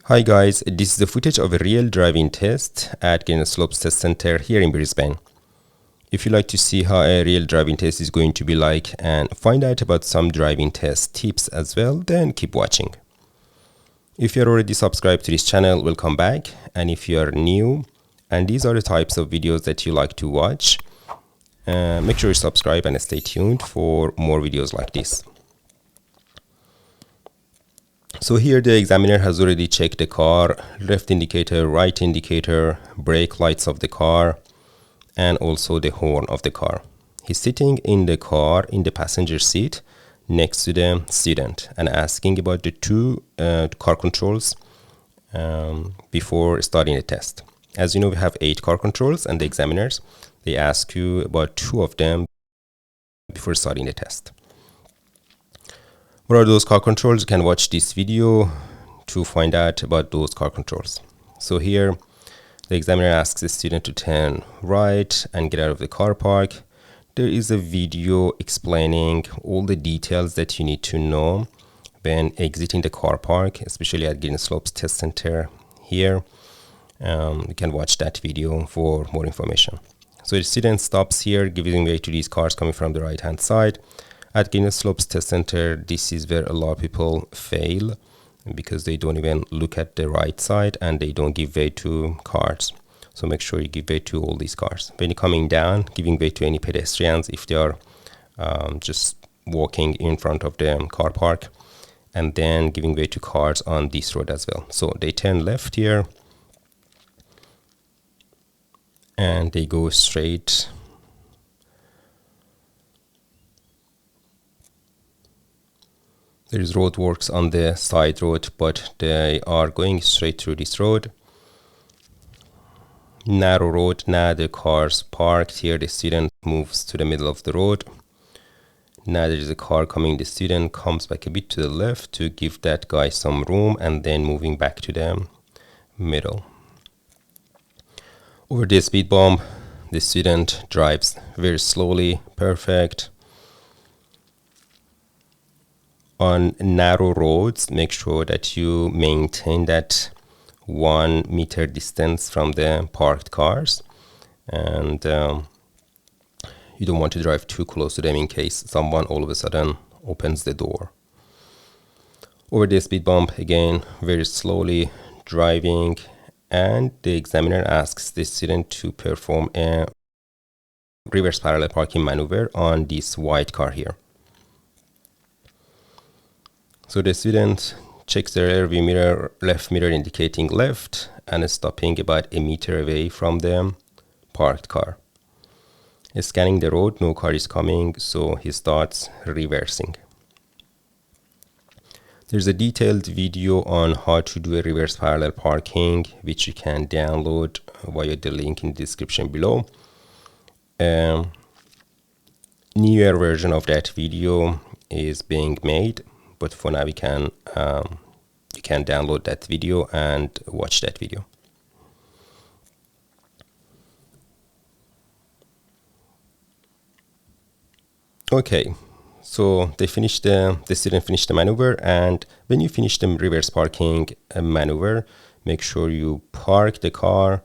Hi guys, this is the footage of a real driving test at Greenslopes Test Center here in Brisbane. If you like to see how a real driving test is going to be like and find out about some driving test tips as well, then keep watching. If you're already subscribed to this channel, welcome back. And if you're new and these are the types of videos that you like to watch, make sure you subscribe and stay tuned for more videos like this. So here the examiner has already checked the car, left indicator, right indicator, brake lights of the car, and also the horn of the car. He's sitting in the car in the passenger seat next to the student and asking about the two car controls before starting the test. As you know, we have 8 car controls, and the examiners, they ask you about 2 of them before starting the test. What are those car controls? You can watch this video to find out about those car controls. So here, the examiner asks the student to turn right and get out of the car park. There is a video explaining all the details that you need to know when exiting the car park, especially at Greenslopes Test Center here. You can watch that video for more information. So the student stops here, giving way to these cars coming from the right hand side. At Greenslopes Test Center, this is where a lot of people fail because they don't even look at the right side and they don't give way to cars. So make sure you give way to all these cars. When you're coming down, giving way to any pedestrians if they are just walking in front of the car park, and then giving way to cars on this road as well. So they turn left here and they go straight. There is road works on the side road, but they are going straight through this road. Narrow road. Now the cars parked here. The student moves to the middle of the road. Now there is a car coming. The student comes back a bit to the left to give that guy some room, and then moving back to the middle. Over the speed bump, the student drives very slowly. Perfect. On narrow roads, make sure that you maintain that 1 meter distance from the parked cars, and you don't want to drive too close to them in case someone all of a sudden opens the door. Over the speed bump, again, very slowly driving, and the examiner asks the student to perform a reverse parallel parking maneuver on this white car here. So the student checks the rear view mirror, left mirror indicating left, and stopping about a meter away from the parked car. Scanning the road, no car is coming, so he starts reversing. There's a detailed video on how to do a reverse parallel parking, which you can download via the link in the description below. Newer version of that video is being made, but for now you can download that video and watch that video. Okay, so the student finished the maneuver, and when you finish the reverse parking maneuver, make sure you park the car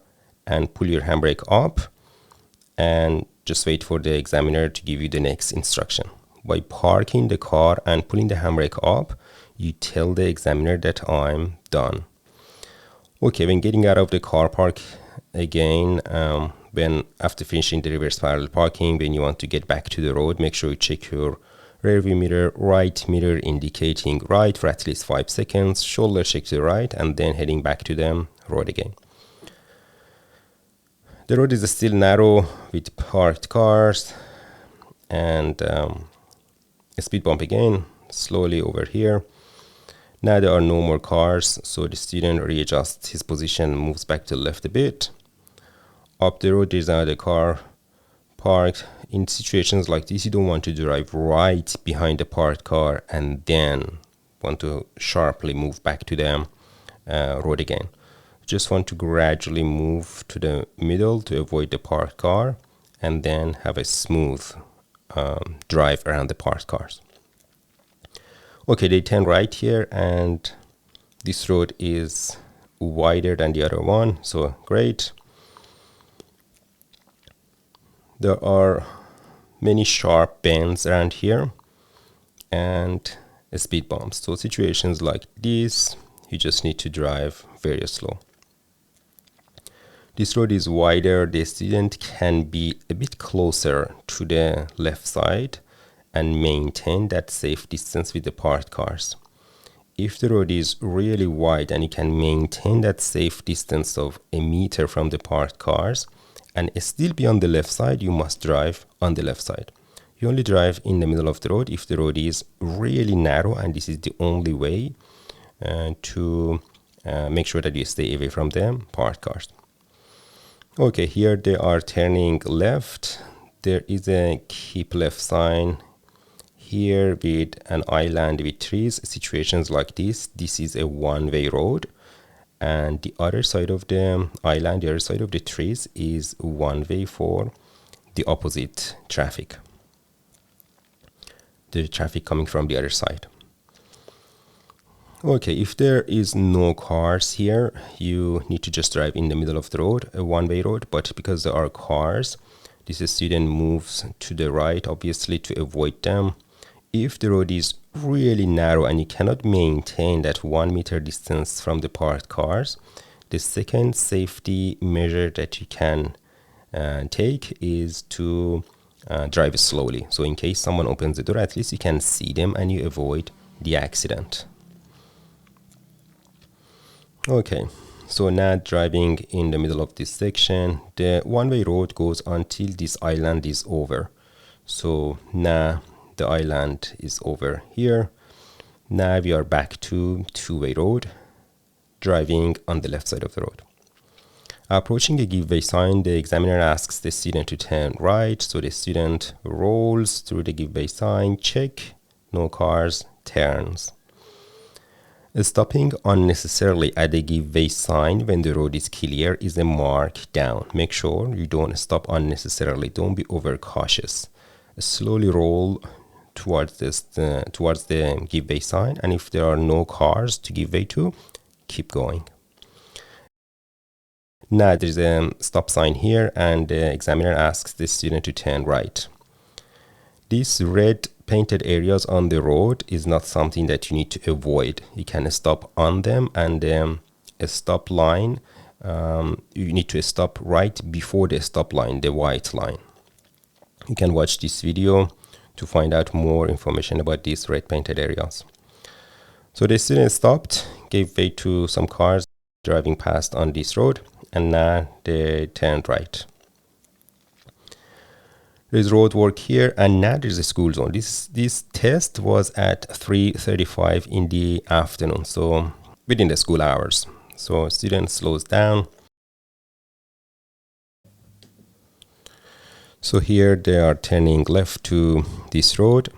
and pull your handbrake up, and just wait for the examiner to give you the next instruction. By parking the car and pulling the handbrake up, you tell the examiner that I'm done. Okay, when getting out of the car park again, after finishing the reverse parallel parking, when you want to get back to the road, make sure you check your rear view mirror, right mirror indicating right for at least 5 seconds, shoulder check to the right, and then heading back to the road again. The road is still narrow with parked cars, and a speed bump again, slowly over here. Now there are no more cars, so the student readjusts his position, moves back to the left a bit. Up the road, there's another car parked. In situations like this, you don't want to drive right behind the parked car and then want to sharply move back to the road again. Just want to gradually move to the middle to avoid the parked car, and then have a smooth drive around the parked cars. Okay, they turn right here, and this road is wider than the other one, so great. There are many sharp bends around here and speed bumps. So situations like this, you just need to drive very slow. This road is wider. The student can be a bit closer to the left side and maintain that safe distance with the parked cars. If the road is really wide and you can maintain that safe distance of a meter from the parked cars and still be on the left side, you must drive on the left side. You only drive in the middle of the road if the road is really narrow, and this is the only way to make sure that you stay away from the parked cars. Okay, here they are turning left. There is a keep left sign here with an island with trees. Situations like this is a one-way road, and the other side of the island, the other side of the trees, is one way for the opposite traffic, the traffic coming from the other side. Okay, if there is no cars here, you need to just drive in the middle of the road, a one-way road. But because there are cars, this student moves to the right, obviously, to avoid them. If the road is really narrow and you cannot maintain that 1 meter distance from the parked cars, the second safety measure that you can take is to drive slowly. So in case someone opens the door, at least you can see them and you avoid the accident. Okay, so now driving in the middle of this section, the one-way road goes until this island is over. So now the island is over here. Now we are back to two-way road, driving on the left side of the road. Approaching a give way sign, the examiner asks the student to turn right. So the student rolls through the give way sign, check, no cars, turns. Stopping unnecessarily at the give way sign when the road is clear is a mark down. Make sure you don't stop unnecessarily. Don't be overcautious. Slowly roll towards the give way sign, and if there are no cars to give way to, keep going. Now there's a stop sign here, and the examiner asks the student to turn right. These red painted areas on the road is not something that you need to avoid. You can stop on them, and a stop line, you need to stop right before the stop line, the white line. You can watch this video to find out more information about these red painted areas. So the student stopped, gave way to some cars driving past on this road, and now they turned right. There's road work here, and now there's a school zone. This test was at 3:35 in the afternoon, so within the school hours. So student slows down. So here they are turning left to this road,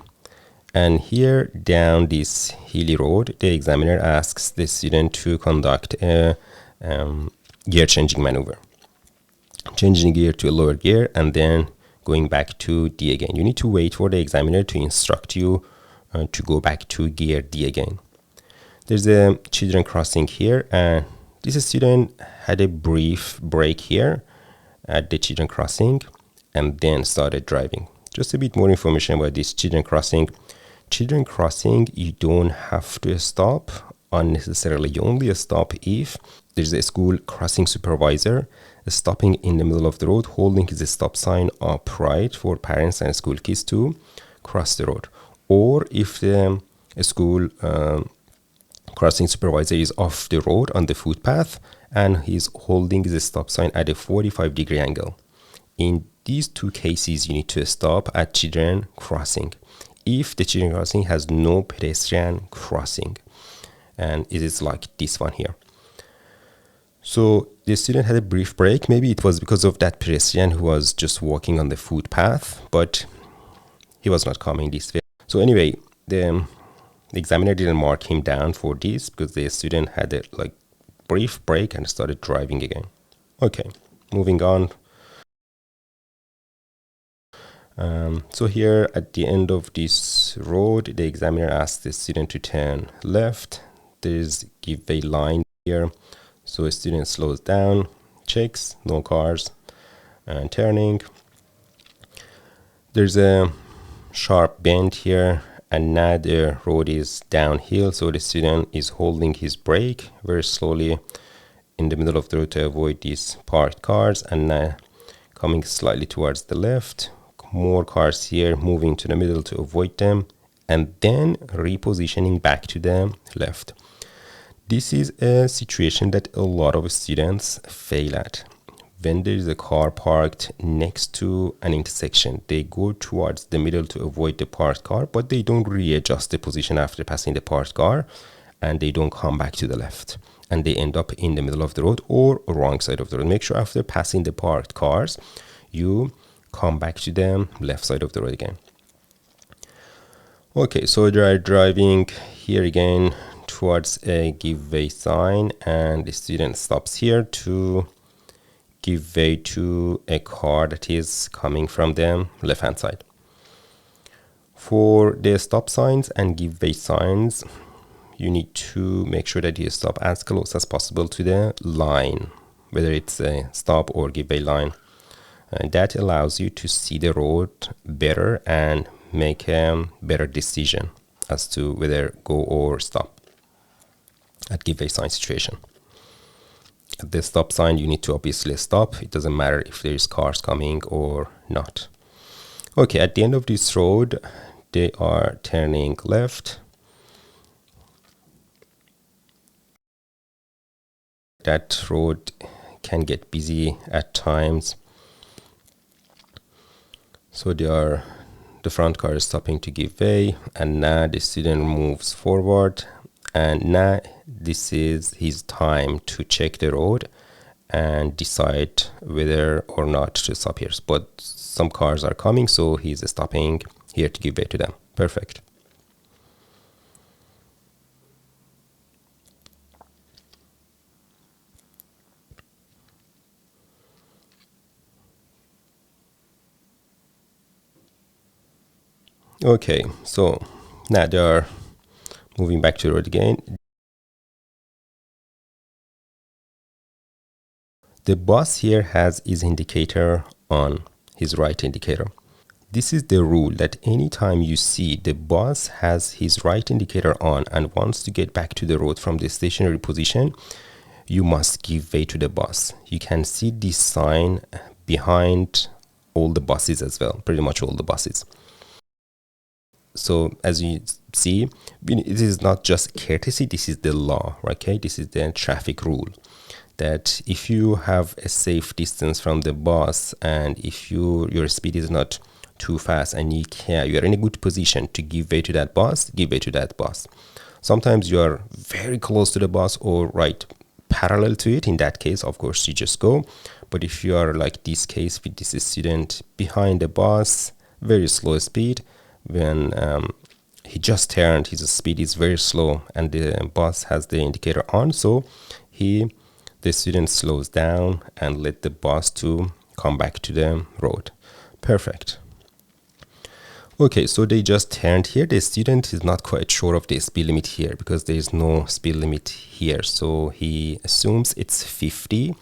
and here down this hilly road, the examiner asks the student to conduct a gear changing maneuver. Changing gear to a lower gear and then going back to D again. You need to wait for the examiner to instruct you to go back to gear D again. There's a children crossing here, and this student had a brief break here at the children crossing and then started driving. Just a bit more information about this children crossing. Children crossing, you don't have to stop unnecessarily. You only stop if there's a school crossing supervisor stopping in the middle of the road, holding his stop sign upright for parents and school kids to cross the road. Or if the school crossing supervisor is off the road on the footpath and he's holding the stop sign at a 45-degree angle. In these two cases, you need to stop at children crossing. If the children crossing has no pedestrian crossing, and it is like this one here. So the student had a brief break. Maybe it was because of that pedestrian who was just walking on the footpath, but he was not coming this way. So anyway, the examiner didn't mark him down for this because the student had a brief break and started driving again. Okay, moving on. So here at the end of this road, the examiner asked the student to turn left. There's give way line here. So a student slows down, checks, no cars, and turning. There's a sharp bend here, and now the road is downhill, so the student is holding his brake very slowly in the middle of the road to avoid these parked cars, and now coming slightly towards the left, more cars here, moving to the middle to avoid them, and then repositioning back to the left. This is a situation that a lot of students fail at. When there is a car parked next to an intersection, they go towards the middle to avoid the parked car, but they don't readjust the position after passing the parked car, and they don't come back to the left, and they end up in the middle of the road or wrong side of the road. Make sure after passing the parked cars, you come back to the left side of the road again. Okay, so they are driving here again towards a give way sign, and the student stops here to give way to a car that is coming from the left hand side. For the stop signs and give way signs, you need to make sure that you stop as close as possible to the line, whether it's a stop or give way line. And that allows you to see the road better and make a better decision as to whether go or stop at give way sign situation. At the stop sign, you need to obviously stop. It doesn't matter if there's cars coming or not. Okay, at the end of this road, they are turning left. That road can get busy at times. So the front car is stopping to give way, and now the student moves forward, and now this is his time to check the road and decide whether or not to stop here. But some cars are coming, so he's stopping here to give way to them. Perfect. Okay, so now they are moving back to the road again. The bus here has his indicator on, his right indicator. This is the rule that anytime you see the bus has his right indicator on and wants to get back to the road from the stationary position, you must give way to the bus. You can see this sign behind all the buses as well, pretty much all the buses. So as you see, it is not just courtesy, this is the law, okay? This is the traffic rule, that if you have a safe distance from the bus, and if your speed is not too fast, and you are in a good position to give way to that bus, give way to that bus. Sometimes you are very close to the bus or right parallel to it. In that case, of course, you just go. But if you are like this case with this student behind the bus, very slow speed, when he just turned, his speed is very slow and the bus has the indicator on, so the student slows down and let the bus to come back to the road. Perfect. Okay, so they just turned here. The student is not quite sure of the speed limit here because there is no speed limit here, so he assumes it's 50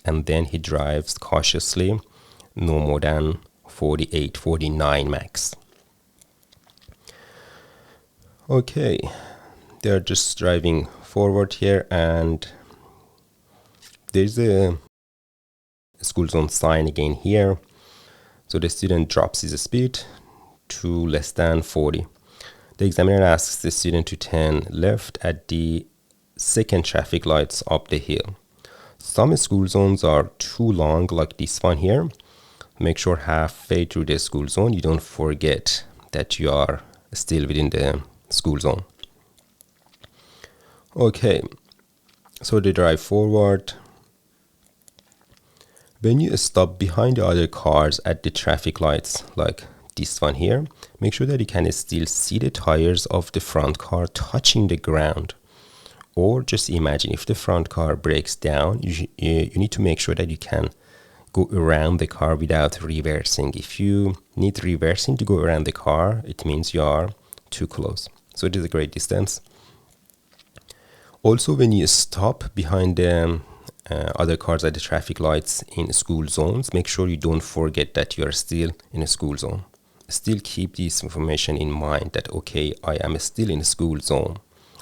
and then he drives cautiously, no more than 48, 49 max. Okay, they're just driving forward here, and there's a school zone sign again here. So the student drops his speed to less than 40. The examiner asks the student to turn left at the second traffic lights up the hill. Some school zones are too long, like this one here. Make sure halfway through the school zone you don't forget that you are still within the school zone. Okay, so they drive forward. When you stop behind the other cars at the traffic lights, like this one here, make sure that you can still see the tires of the front car touching the ground. Or just imagine if the front car breaks down, you need to make sure that you can go around the car without reversing. If you need reversing to go around the car, it means you are too close. So it is a great distance. Also, when you stop behind the other cars at the traffic lights in school zones, make sure you don't forget that you are still in a school zone. Still keep this information in mind that, okay, I am still in a school zone.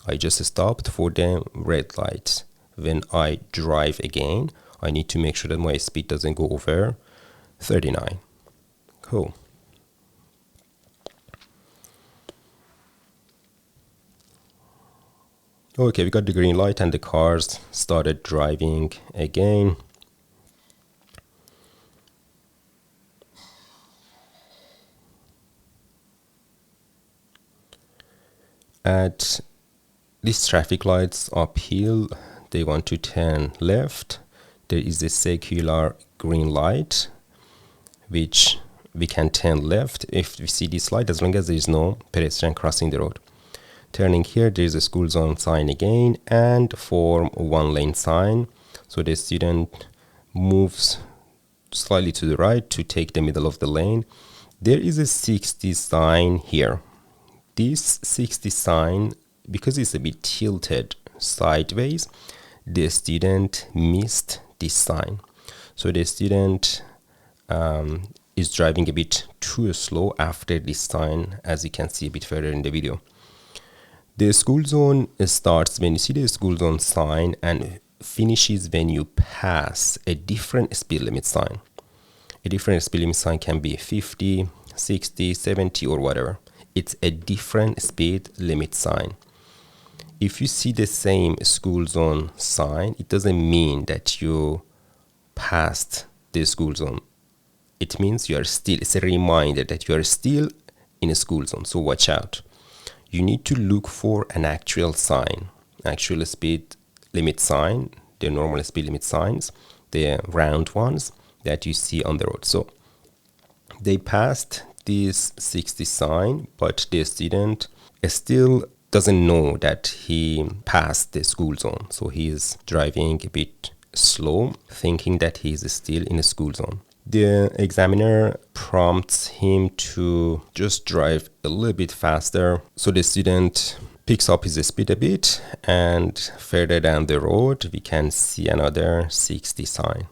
I just stopped for the red light. When I drive again, I need to make sure that my speed doesn't go over 39. Cool. Okay, we got the green light and the cars started driving again. At these traffic lights uphill, they want to turn left. There is a circular green light which we can turn left if we see this light, as long as there is no pedestrian crossing the road. Turning here, there is a school zone sign again and form one lane sign. So the student moves slightly to the right to take the middle of the lane. There is a 60 sign here. This 60 sign, because it's a bit tilted sideways, the student missed this sign. So the student is driving a bit too slow after this sign, as you can see a bit further in the video. The school zone starts when you see the school zone sign and finishes when you pass a different speed limit sign. A different speed limit sign can be 50, 60, 70 or whatever. It's a different speed limit sign. If you see the same school zone sign, it doesn't mean that you passed the school zone. It means you are still, it's a reminder that you are still in a school zone, so watch out. You need to look for an actual sign, actual speed limit sign, the normal speed limit signs, the round ones that you see on the road. So they passed this 60 sign, but the student still doesn't know that he passed the school zone. So he is driving a bit slow, thinking that he is still in a school zone. The examiner prompts him to just drive a little bit faster. So the student picks up his speed a bit, and further down the road, we can see another 60 sign.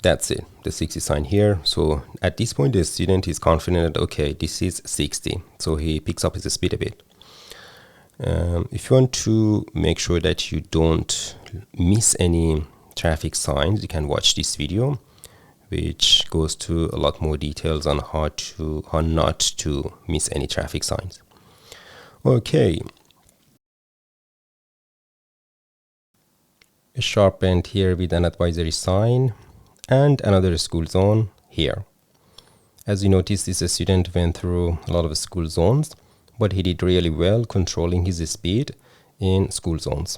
That's it, the 60 sign here. So at this point, the student is confident that, okay, this is 60. So he picks up his speed a bit. If you want to make sure that you don't miss any traffic signs, you can watch this video, which goes to a lot more details on how not to miss any traffic signs. Okay. A sharp bend here with an advisory sign, and another school zone here. As you notice, this student went through a lot of school zones, but he did really well controlling his speed in school zones.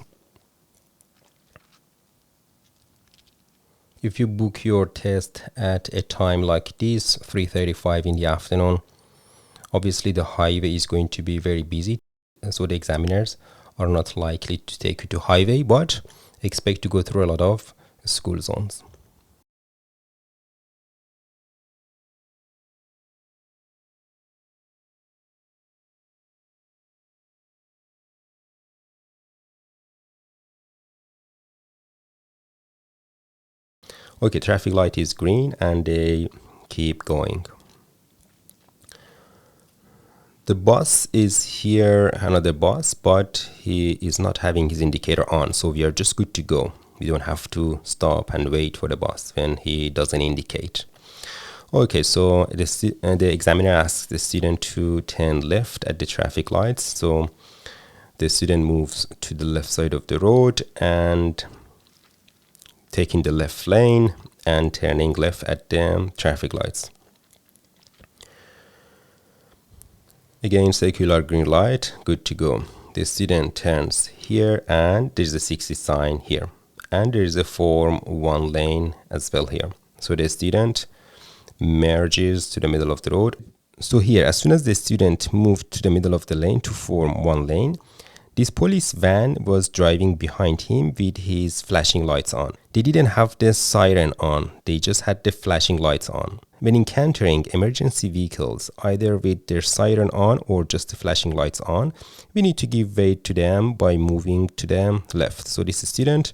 If you book your test at a time like this, 3:35 in the afternoon, obviously the highway is going to be very busy, so the examiners are not likely to take you to highway, but expect to go through a lot of school zones. Okay, traffic light is green and they keep going. The bus is here, another bus, but he is not having his indicator on, so we are just good to go. We don't have to stop and wait for the bus when he doesn't indicate. Okay, so the examiner asks the student to turn left at the traffic lights. So the student moves to the left side of the road and taking the left lane and turning left at the traffic lights. Again, circular green light, good to go. The student turns here and there's a 60 sign here. And there is a form one lane as well here. So the student merges to the middle of the road. So here, as soon as the student moved to the middle of the lane to form one lane, This police van was driving behind him with his flashing lights on. They didn't have the siren on, they just had the flashing lights on. When encountering emergency vehicles, either with their siren on or just the flashing lights on, we need to give way to them by moving to the left. So this student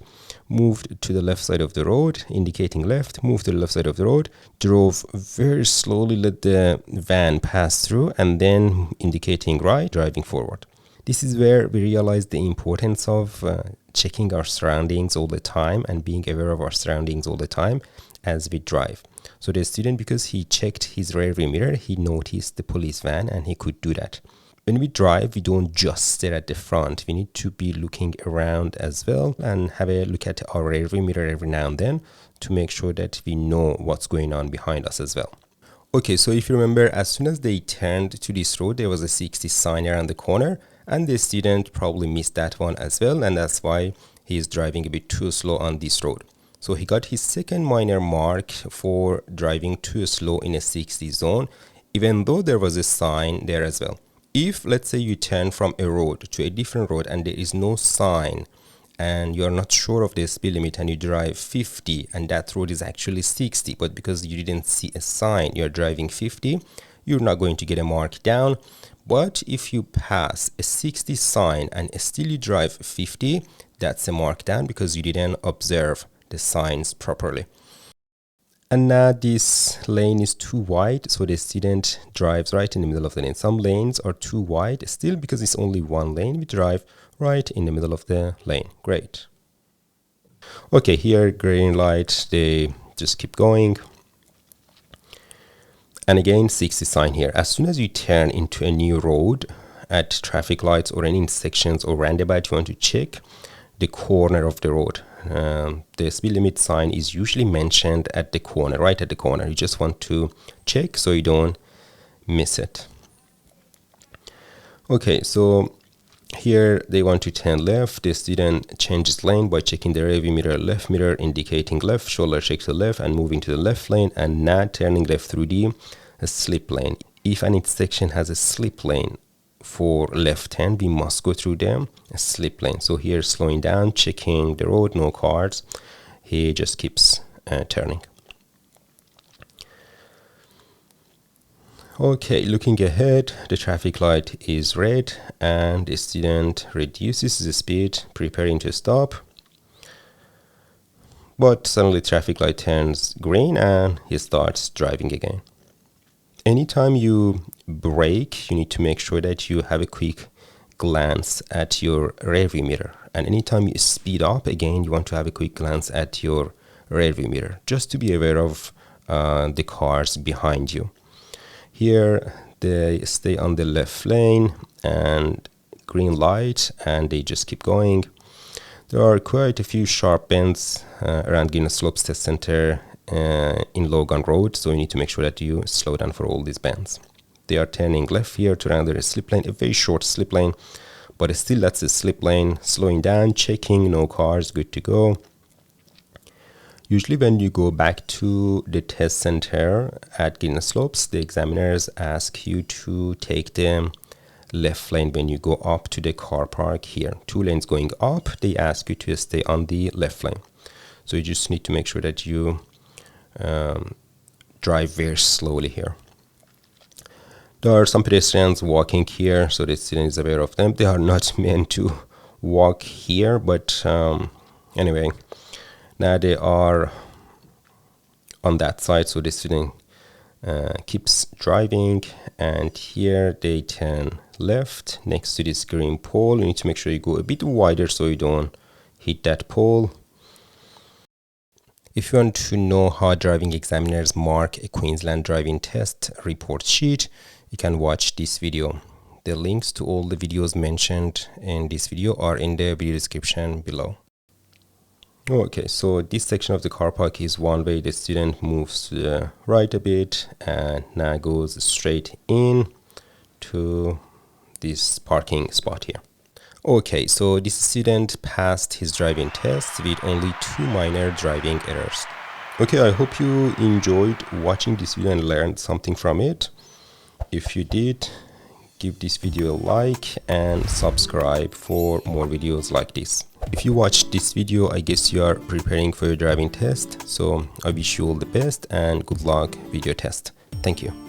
moved to the left side of the road, indicating left, moved to the left side of the road, drove very slowly, let the van pass through, and then indicating right, driving forward. This is where we realize the importance of checking our surroundings all the time and being aware of our surroundings all the time as we drive. So the student, because he checked his rear view mirror, he noticed the police van and he could do that. When we drive, we don't just stare at the front. We need to be looking around as well and have a look at our rear view mirror every now and then to make sure that we know what's going on behind us as well. Okay, so if you remember, as soon as they turned to this road, there was a 60 sign around the corner, and the student probably missed that one as well, and that's why he is driving a bit too slow on this road. So he got his second minor mark for driving too slow in a 60 zone, even though there was a sign there as well. If, let's say, you turn from a road to a different road and there is no sign and you're not sure of the speed limit and you drive 50 and that road is actually 60, but because you didn't see a sign, you're driving 50, you're not going to get a mark down. But if you pass a 60 sign and still you drive 50, that's a mark down because you didn't observe the signs properly. And now this lane is too wide, so the student drives right in the middle of the lane. Some lanes are too wide still because it's only one lane. We drive right in the middle of the lane. Great. Okay, here green light, they just keep going. And again, 60 sign here. As soon as you turn into a new road at traffic lights or any intersections or roundabout, you want to check the corner of the road. The speed limit sign is usually mentioned at the corner, right at the corner. You just want to check so you don't miss it. Okay, so here they want to turn left. The student changes lane by checking the rear view mirror, left mirror indicating left, shoulder check to the left and moving to the left lane, and now turning left through the slip lane. If an intersection has a slip lane for left hand, we must go through them slip lane. So here slowing down, checking the road, no cars. He just keeps turning. Okay, looking ahead, the traffic light is red and the student reduces the speed, preparing to stop. But suddenly traffic light turns green and he starts driving again. Anytime you brake, you need to make sure that you have a quick glance at your rearview mirror. And anytime you speed up, again, you want to have a quick glance at your rearview mirror, just to be aware of the cars behind you. Here, they stay on the left lane and green light, and they just keep going. There are quite a few sharp bends around Greenslopes Test Center in Logan Road, so you need to make sure that you slow down for all these bends. They are turning left here to round a slip lane, a very short slip lane, but still that's a slip lane. Slowing down, checking, no cars, good to go. Usually when you go back to the test center at Greenslopes, the examiners ask you to take the left lane when you go up to the car park here. 2 lanes going up, they ask you to stay on the left lane. So you just need to make sure that you drive very slowly here. There are some pedestrians walking here, so the student is aware of them. They are not meant to walk here, but anyway, now they are on that side, so the student keeps driving, and here they turn left next to this green pole. You need to make sure you go a bit wider so you don't hit that pole. If you want to know how driving examiners mark a Queensland driving test report sheet, you can watch this video. The links to all the videos mentioned in this video are in the video description below. Okay, so this section of the car park is one way. The student moves to the right a bit and now goes straight in to this parking spot here. Okay, so this student passed his driving test with only 2 minor driving errors. Okay, I hope you enjoyed watching this video and learned something from it. If you did, give this video a like and subscribe for more videos like this. If you watched this video, I guess you are preparing for your driving test. So I wish you all the best and good luck with your test. Thank you.